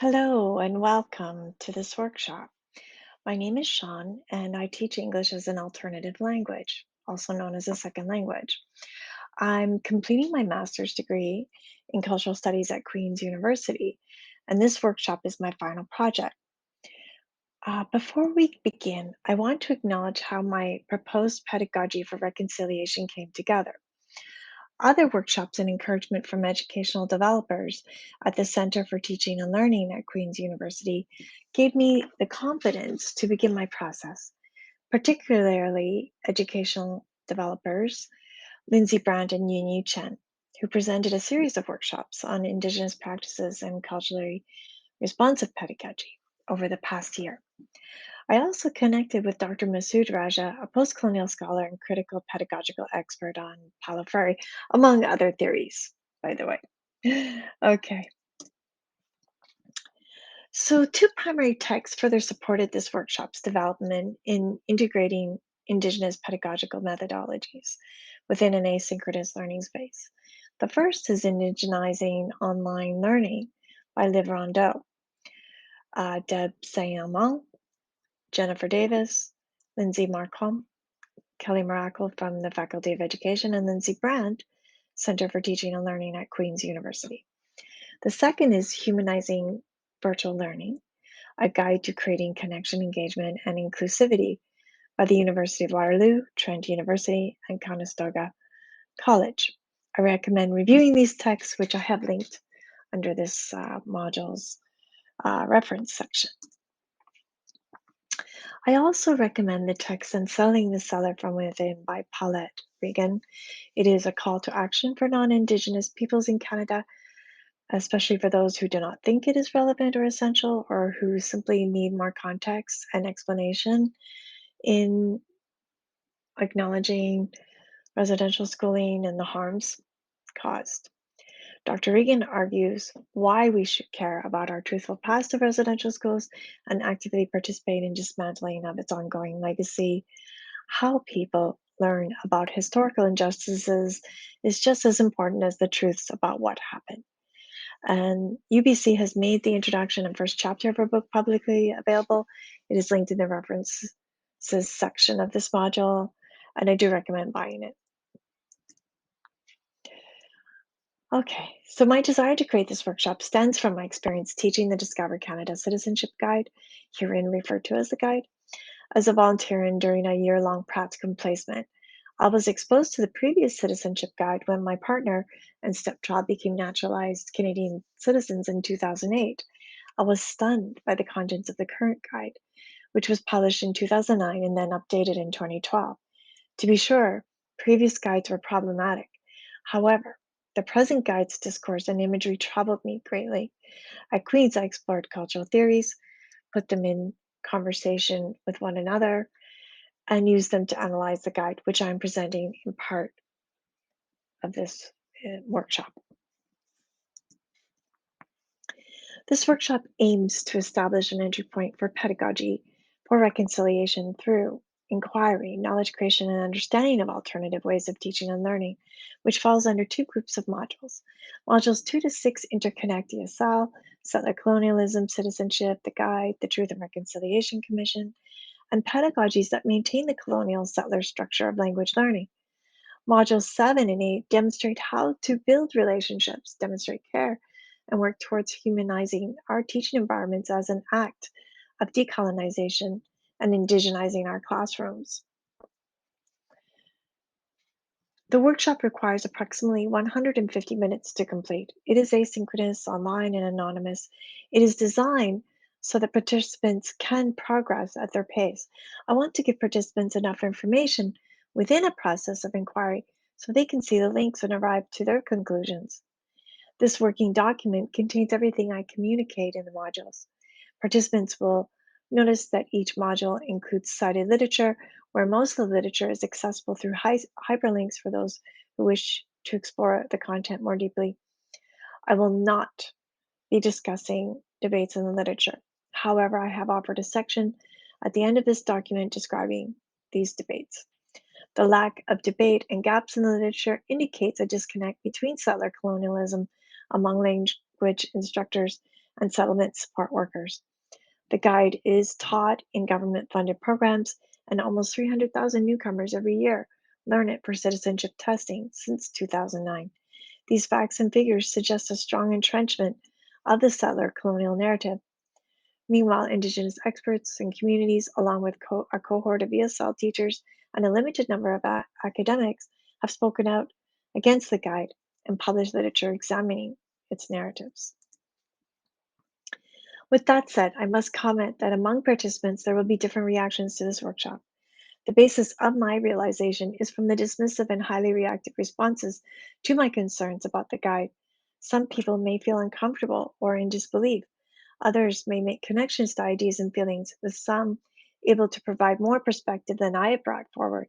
Hello and welcome to this workshop. My name is Sean and I teach English as an alternative language, also known as a second language. I'm completing my master's degree in cultural studies at Queen's University, and this workshop is my final project. Before we begin, I want to acknowledge how my proposed pedagogy for reconciliation came together. Other workshops and encouragement from educational developers at the Center for Teaching and Learning at Queen's University gave me the confidence to begin my process, particularly educational developers Lindsay Brandt and Yun Yu Chen, who presented a series of workshops on Indigenous practices and culturally responsive pedagogy over the past year. I also connected with Dr. Masood Raja, a post-colonial scholar and critical pedagogical expert on Palafari, among other theories, by the way. Okay, so two primary texts further supported this workshop's development in integrating Indigenous pedagogical methodologies within an asynchronous learning space. The first is Indigenizing Online Learning by Liv Rondeau, Deb Sayamong, Jennifer Davis, Lindsay Marcom, Kelly Miracle from the Faculty of Education, and Lindsay Brandt, Center for Teaching and Learning at Queen's University. The second is Humanizing Virtual Learning, a guide to creating connection, engagement, and inclusivity by the University of Waterloo, Trent University, and Conestoga College. I recommend reviewing these texts, which I have linked under this module's reference section. I also recommend the text Unselling the Seller from Within by Paulette Regan. It is a call to action for non-Indigenous peoples in Canada, especially for those who do not think it is relevant or essential, or who simply need more context and explanation in acknowledging residential schooling and the harms caused. Dr. Regan argues why we should care about our truthful past of residential schools and actively participate in dismantling of its ongoing legacy. How people learn about historical injustices is just as important as the truths about what happened. And UBC has made the introduction and first chapter of her book publicly available. It is linked in the references section of this module, and I do recommend buying it. Okay, so my desire to create this workshop stems from my experience teaching the Discover Canada Citizenship Guide, herein referred to as the guide, as a volunteer and during a year-long practicum placement. I was exposed to the previous citizenship guide when my partner and stepchild became naturalized Canadian citizens in 2008. I was stunned by the contents of the current guide, which was published in 2009 and then updated in 2012. To be sure, previous guides were problematic. However, the present guide's discourse and imagery troubled me greatly. At Queen's, I explored cultural theories, put them in conversation with one another, and used them to analyze the guide, which I'm presenting in part of this workshop. This workshop aims to establish an entry point for pedagogy for reconciliation through inquiry, knowledge creation, and understanding of alternative ways of teaching and learning, which falls under two groups of modules. Modules 2 to 6 interconnect ESL, settler colonialism, citizenship, the guide, the Truth and Reconciliation Commission, and pedagogies that maintain the colonial settler structure of language learning. Modules 7 and 8 demonstrate how to build relationships, demonstrate care, and work towards humanizing our teaching environments as an act of decolonization and indigenizing our classrooms. The workshop requires approximately 150 minutes to complete. It is asynchronous, online, and anonymous. It is designed so that participants can progress at their pace. I want to give participants enough information within a process of inquiry so they can see the links and arrive to their conclusions. This working document contains everything I communicate in the modules. Participants will notice that each module includes cited literature, where most of the literature is accessible through hyperlinks for those who wish to explore the content more deeply. I will not be discussing debates in the literature. However, I have offered a section at the end of this document describing these debates. The lack of debate and gaps in the literature indicates a disconnect between settler colonialism among language instructors and settlement support workers. The guide is taught in government funded programs, and almost 300,000 newcomers every year learn it for citizenship testing since 2009. These facts and figures suggest a strong entrenchment of the settler colonial narrative. Meanwhile, Indigenous experts and communities, along with a cohort of ESL teachers and a limited number of academics, have spoken out against the guide and published literature examining its narratives. With that said, I must comment that among participants there will be different reactions to this workshop. The basis of my realization is from the dismissive and highly reactive responses to my concerns about the guide. Some people may feel uncomfortable or in disbelief. Others may make connections to ideas and feelings, with some able to provide more perspective than I have brought forward.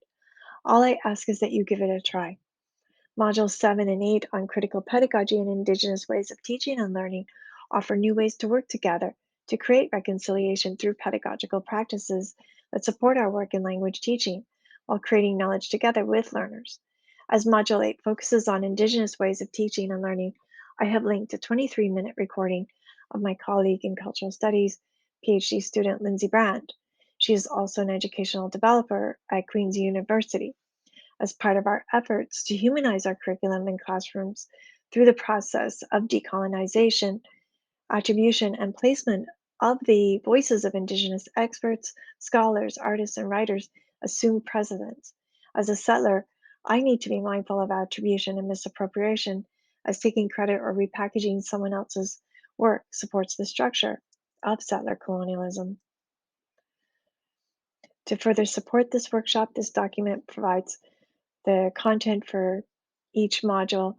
All I ask is that you give it a try. Modules 7 and 8 on critical pedagogy and Indigenous ways of teaching and learning offer new ways to work together to create reconciliation through pedagogical practices that support our work in language teaching while creating knowledge together with learners. As Module 8 focuses on Indigenous ways of teaching and learning, I have linked a 23-minute recording of my colleague in Cultural Studies, PhD student Lindsay Brand. She is also an educational developer at Queen's University. As part of our efforts to humanize our curriculum in classrooms through the process of decolonization, attribution, and placement of the voices of Indigenous experts, scholars, artists, and writers assume precedence. As a settler, I need to be mindful of attribution and misappropriation, as taking credit or repackaging someone else's work supports the structure of settler colonialism. To further support this workshop, this document provides the content for each module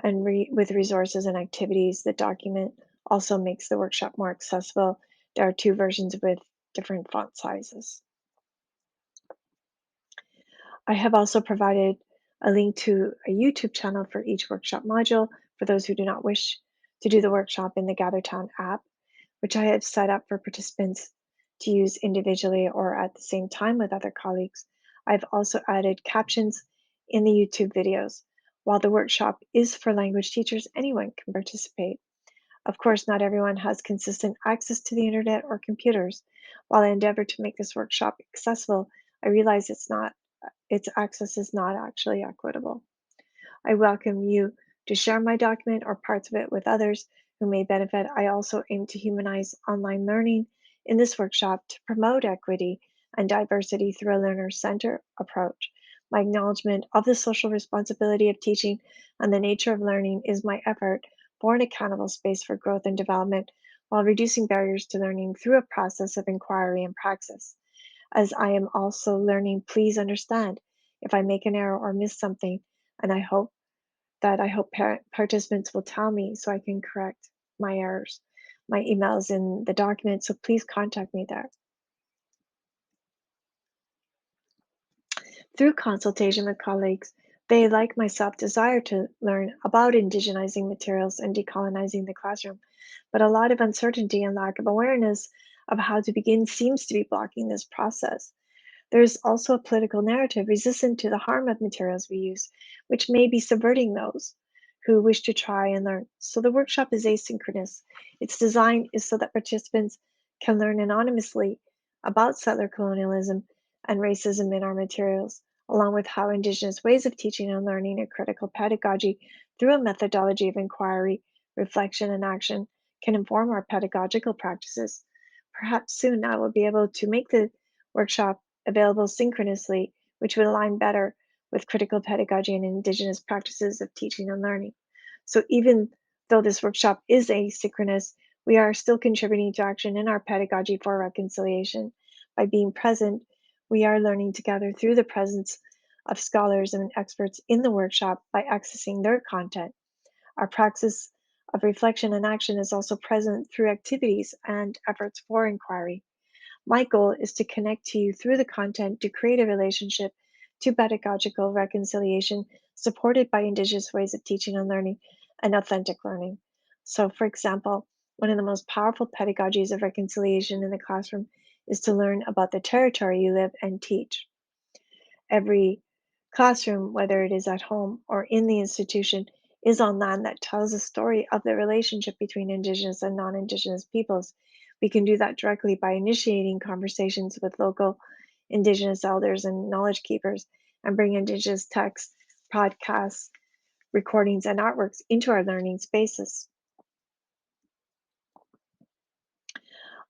and with resources and activities. The document also makes the workshop more accessible. There are two versions with different font sizes. I have also provided a link to a YouTube channel for each workshop module for those who do not wish to do the workshop in the GatherTown app, which I have set up for participants to use individually or at the same time with other colleagues. I've also added captions in the YouTube videos. While the workshop is for language teachers, anyone can participate. Of course, not everyone has consistent access to the internet or computers. While I endeavor to make this workshop accessible, I realize its access is not actually equitable. I welcome you to share my document or parts of it with others who may benefit. I also aim to humanize online learning in this workshop to promote equity and diversity through a learner-centered approach. My acknowledgement of the social responsibility of teaching and the nature of learning is my effort for an accountable space for growth and development while reducing barriers to learning through a process of inquiry and praxis. As I am also learning, please understand if I make an error or miss something, and I hope participants will tell me so I can correct my errors. My email is in the document, so please contact me there. Through consultation with colleagues, they, like myself, desire to learn about indigenizing materials and decolonizing the classroom, but a lot of uncertainty and lack of awareness of how to begin seems to be blocking this process. There is also a political narrative resistant to the harm of materials we use, which may be subverting those who wish to try and learn. So the workshop is asynchronous. Its design is so that participants can learn anonymously about settler colonialism and racism in our materials, along with how Indigenous ways of teaching and learning a critical pedagogy through a methodology of inquiry, reflection, and action can inform our pedagogical practices. Perhaps soon I will be able to make the workshop available synchronously, which would align better with critical pedagogy and Indigenous practices of teaching and learning. So even though this workshop is asynchronous, we are still contributing to action in our pedagogy for reconciliation. By being present, we are learning together through the presence of scholars and experts in the workshop by accessing their content. Our praxis of reflection and action is also present through activities and efforts for inquiry. My goal is to connect to you through the content to create a relationship to pedagogical reconciliation supported by Indigenous ways of teaching and learning and authentic learning. So, for example, one of the most powerful pedagogies of reconciliation in the classroom is to learn about the territory you live and teach. Every classroom, whether it is at home or in the institution, is on land that tells a story of the relationship between Indigenous and non Indigenous peoples. We can do that directly by initiating conversations with local Indigenous elders and knowledge keepers and bring Indigenous texts, podcasts, recordings, and artworks into our learning spaces.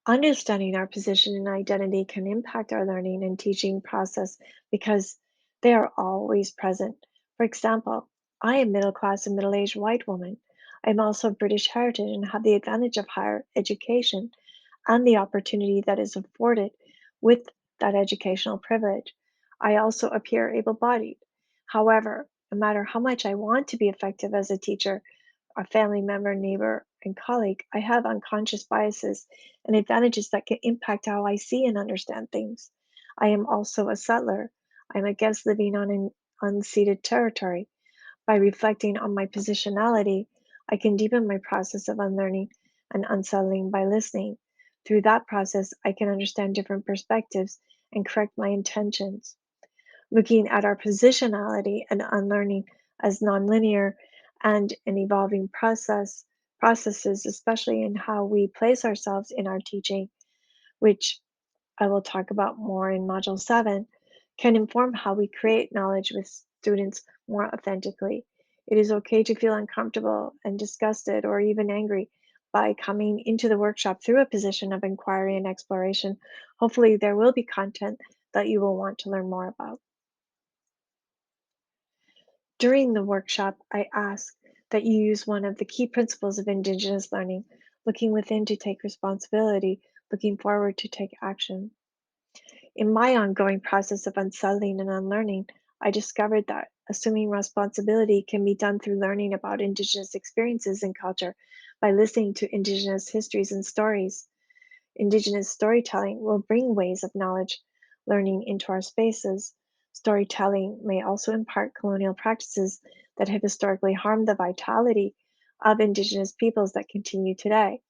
Understanding our position and identity can impact our learning and teaching process because they are always present. For example, I am middle class and middle aged white woman. I'm also of British heritage and have the advantage of higher education and the opportunity that is afforded with that educational privilege. I also appear able bodied. However, no matter how much I want to be effective as a teacher, a family member, neighbor, and colleague, I have unconscious biases and advantages that can impact how I see and understand things. I am also a settler. I'm a guest living on an unceded territory. By reflecting on my positionality, I can deepen my process of unlearning and unsettling by listening. Through that process, I can understand different perspectives and correct my intentions. Looking at our positionality and unlearning as nonlinear and an evolving processes, especially in how we place ourselves in our teaching, which I will talk about more in Module 7, can inform how we create knowledge with students more authentically. It is okay to feel uncomfortable and disgusted or even angry by coming into the workshop through a position of inquiry and exploration. Hopefully, there will be content that you will want to learn more about. During the workshop, I ask that you use one of the key principles of Indigenous learning, looking within to take responsibility, looking forward to take action. In my ongoing process of unsettling and unlearning, I discovered that assuming responsibility can be done through learning about Indigenous experiences and culture by listening to Indigenous histories and stories. Indigenous storytelling will bring ways of knowledge learning into our spaces. Storytelling may also impart colonial practices that have historically harmed the vitality of Indigenous peoples that continue today.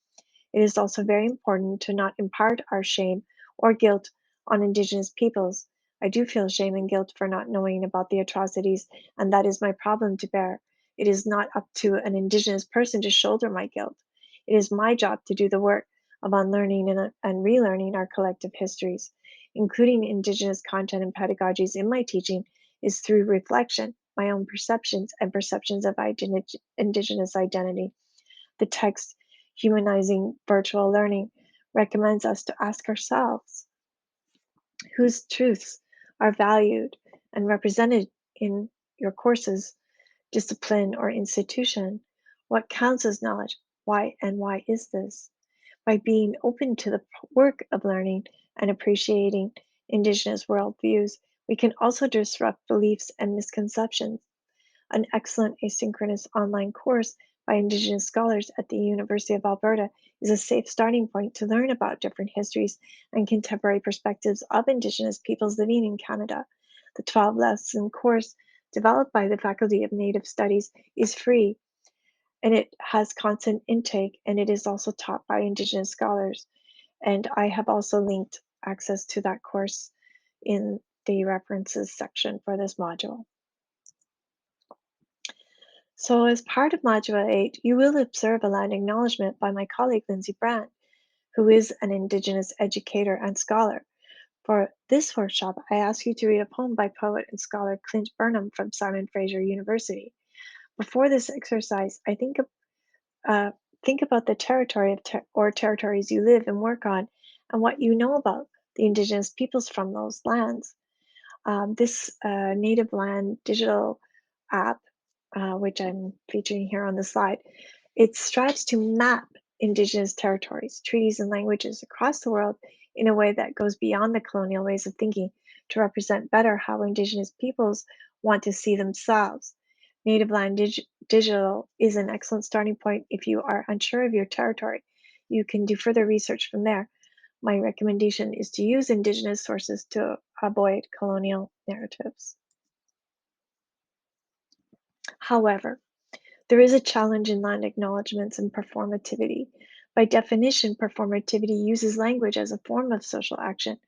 It is also very important to not impart our shame or guilt on Indigenous peoples. I do feel shame and guilt for not knowing about the atrocities, and that is my problem to bear. It is not up to an Indigenous person to shoulder my guilt. It is my job to do the work of unlearning and relearning our collective histories. Including Indigenous content and pedagogies in my teaching is through reflection, my own perceptions, and perceptions of Indigenous identity. The text Humanizing Virtual Learning recommends us to ask ourselves whose truths are valued and represented in your courses, discipline, or institution. What counts as knowledge? Why is this? By being open to the work of learning and appreciating Indigenous worldviews, we can also disrupt beliefs and misconceptions. An excellent asynchronous online course by Indigenous scholars at the University of Alberta is a safe starting point to learn about different histories and contemporary perspectives of Indigenous peoples living in Canada. The 12-lesson course developed by the Faculty of Native Studies is free and it has constant intake and it is also taught by Indigenous scholars. And I have also linked access to that course in the references section for this module. So, as part of Module 8, you will observe a land acknowledgement by my colleague Lindsay Brandt, who is an Indigenous educator and scholar. For this workshop, I ask you to read a poem by poet and scholar Clint Burnham from Simon Fraser University. Before this exercise, uh, think about the territory or territories you live and work on and what you know about the Indigenous peoples from those lands. This native land digital app, which I'm featuring here on the slide, it strives to map Indigenous territories, treaties, and languages across the world in a way that goes beyond the colonial ways of thinking to represent better how Indigenous peoples want to see themselves. Native Land Digital is an excellent starting point if you are unsure of your territory. You can do further research from there. My recommendation is to use Indigenous sources to avoid colonial narratives. However, there is a challenge in land acknowledgements and performativity. By definition, performativity uses language as a form of social action,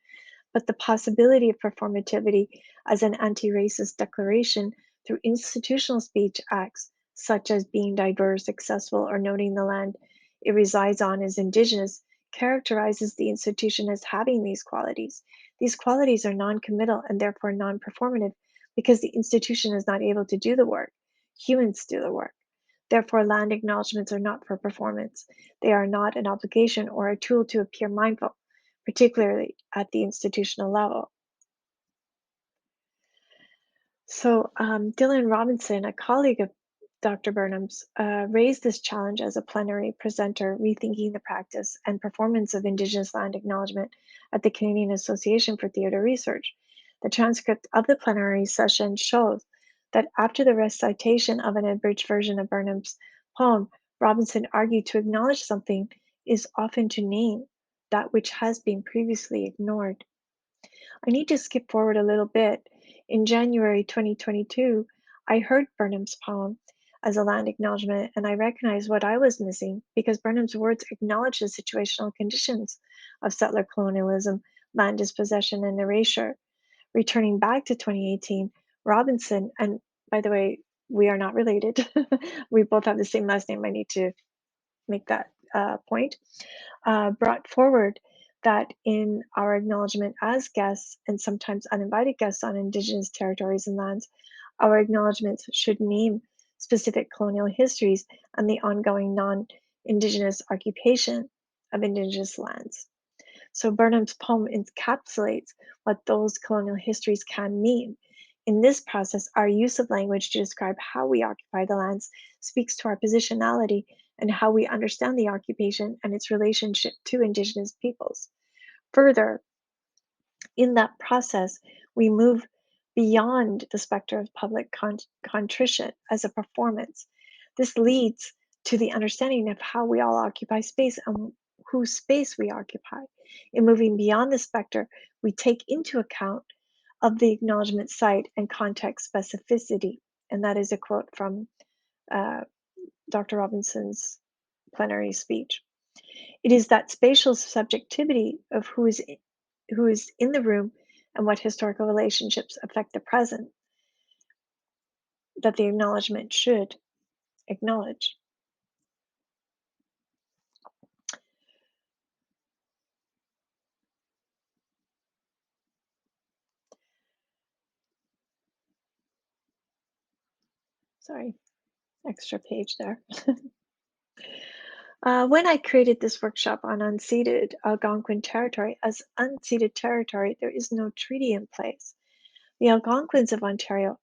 but the possibility of performativity as an anti racist declaration through institutional speech acts such as being diverse, successful, or noting the land it resides on is indigenous, characterizes the institution as having these qualities. These qualities are non committal and therefore non performative because the institution is not able to do the work. Humans do the work. Therefore, land acknowledgements are not for performance. They are not an obligation or a tool to appear mindful, particularly at the institutional level. Dylan Robinson, a colleague of Dr. Burnham's, raised this challenge as a plenary presenter, rethinking the practice and performance of Indigenous land acknowledgement at the Canadian Association for Theatre Research. The transcript of the plenary session shows that after the recitation of an abridged version of Burnham's poem, Robinson argued to acknowledge something is often to name that which has been previously ignored. I need to skip forward a little bit. In January 2022, I heard Burnham's poem as a land acknowledgement, and I recognized what I was missing because Burnham's words acknowledge the situational conditions of settler colonialism, land dispossession, and erasure. Returning back to 2018, Robinson, and by the way, we are not related. We both have the same last name. I need to make that point. Brought forward that in our acknowledgement as guests and sometimes uninvited guests on Indigenous territories and lands, our acknowledgements should name specific colonial histories and the ongoing non Indigenous occupation of Indigenous lands. So Burnham's poem encapsulates what those colonial histories can mean. In this process, our use of language to describe how we occupy the lands speaks to our positionality and how we understand the occupation and its relationship to Indigenous peoples. Further, in that process, we move beyond the specter of public contrition as a performance. This leads to the understanding of how we all occupy space and whose space we occupy. In moving beyond the specter, we take into account of the acknowledgement site and context specificity. And that is a quote from uh, Dr. Robinson's plenary speech. It is that spatial subjectivity of who is in the room and what historical relationships affect the present that the acknowledgement should acknowledge. Sorry, extra page there. When I created this workshop on unceded Algonquin territory, as unceded territory, there is no treaty in place. The Algonquins of Ontario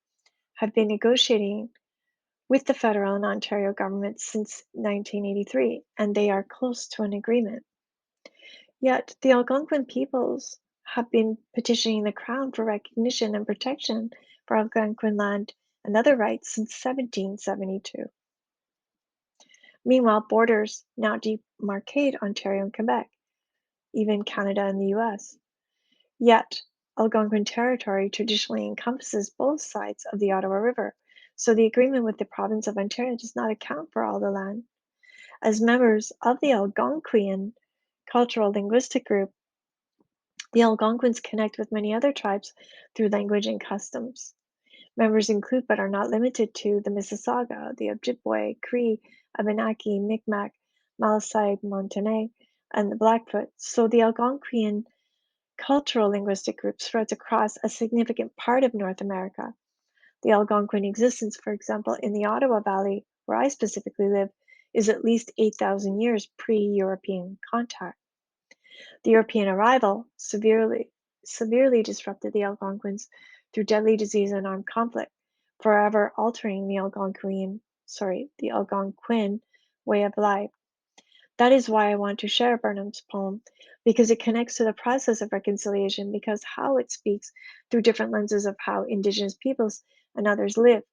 have been negotiating with the federal and Ontario governments since 1983, and they are close to an agreement. Yet the Algonquin peoples have been petitioning the Crown for recognition and protection for Algonquin land and other rights since 1772. Meanwhile, borders now demarcate Ontario and Quebec, even Canada and the US. Yet, Algonquin territory traditionally encompasses both sides of the Ottawa River, so the agreement with the province of Ontario does not account for all the land. As members of the Algonquian cultural linguistic group, the Algonquins connect with many other tribes through language and customs. Members include but are not limited to the Mississauga, the Ojibwe, Cree, Abenaki, Mi'kmaq, Malasai, Montagnais, and the Blackfoot. So the Algonquian cultural linguistic group spreads across a significant part of North America. The Algonquin existence, for example, in the Ottawa Valley, where I specifically live, is at least 8,000 years pre-European contact. The European arrival severely disrupted the Algonquins through deadly disease and armed conflict, forever altering the Algonquin way of life. That is why I want to share Burnham's poem, because it connects to the process of reconciliation, because how it speaks through different lenses of how Indigenous peoples and others live.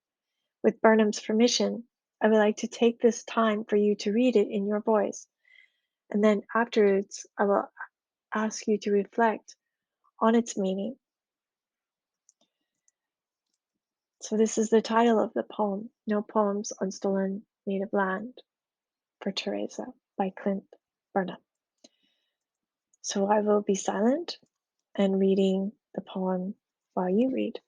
With Burnham's permission, I would like to take this time for you to read it in your voice. And then afterwards, I will ask you to reflect on its meaning. So this is the title of the poem, No Poems on Stolen Native Land for Teresa by Clint Burnham. So I will be silent and reading the poem while you read.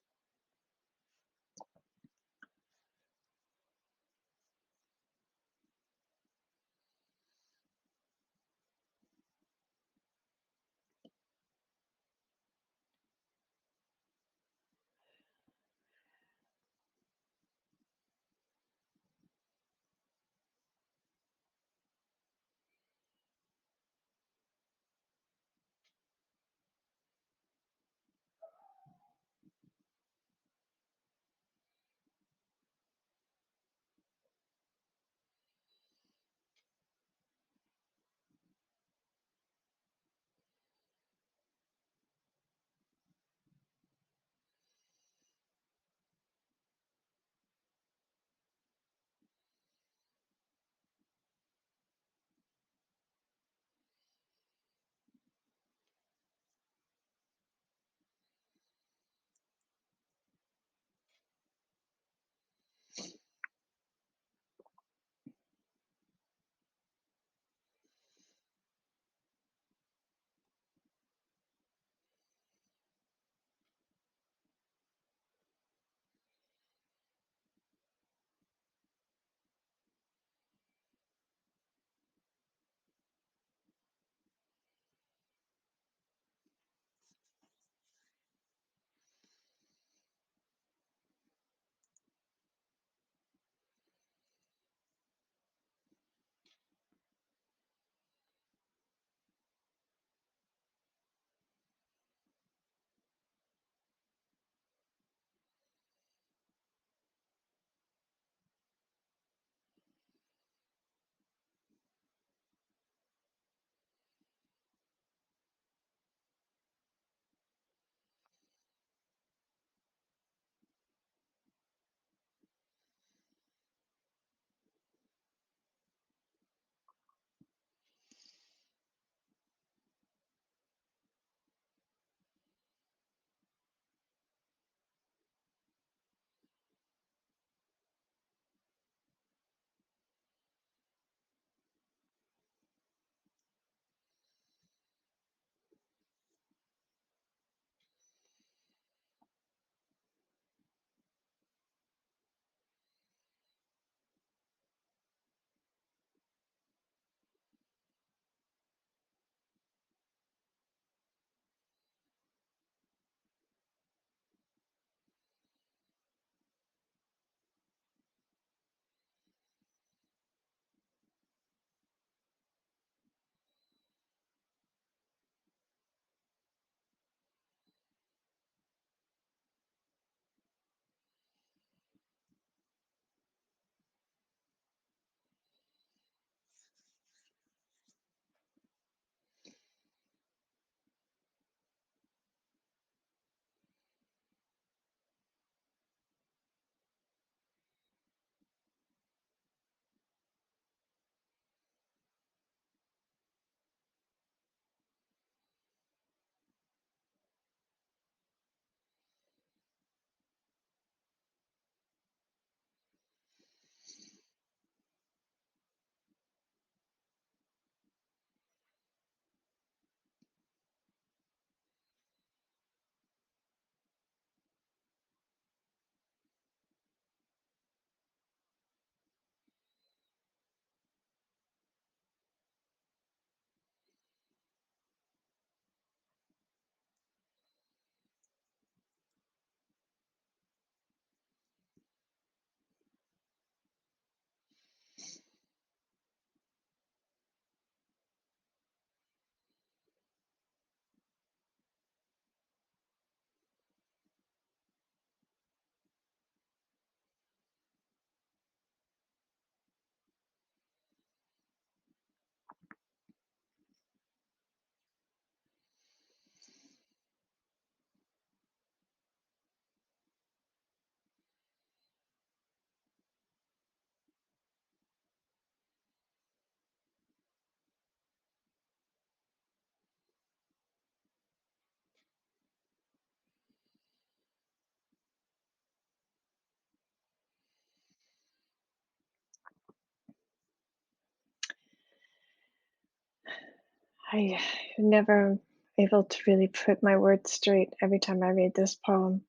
I'm never able to really put my words straight every time I read this poem,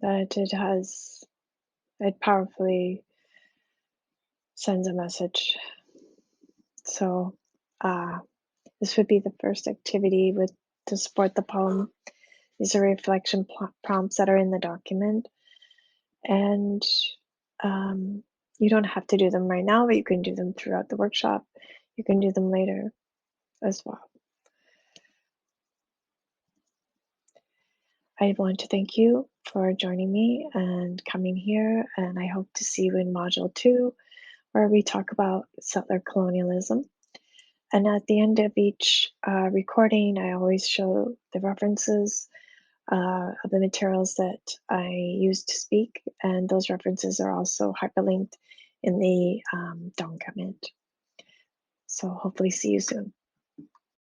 but it powerfully sends a message. So, uh, this would be the first activity with to support the poem. These are reflection prompts that are in the document, and um, you don't have to do them right now, but you can do them throughout the workshop. You can do them later as well. I want to thank you for joining me and coming here, and I hope to see you in Module 2, where we talk about settler colonialism. And at the end of each recording, I always show the references of the materials that I use to speak, and those references are also hyperlinked in the document. So hopefully see you soon.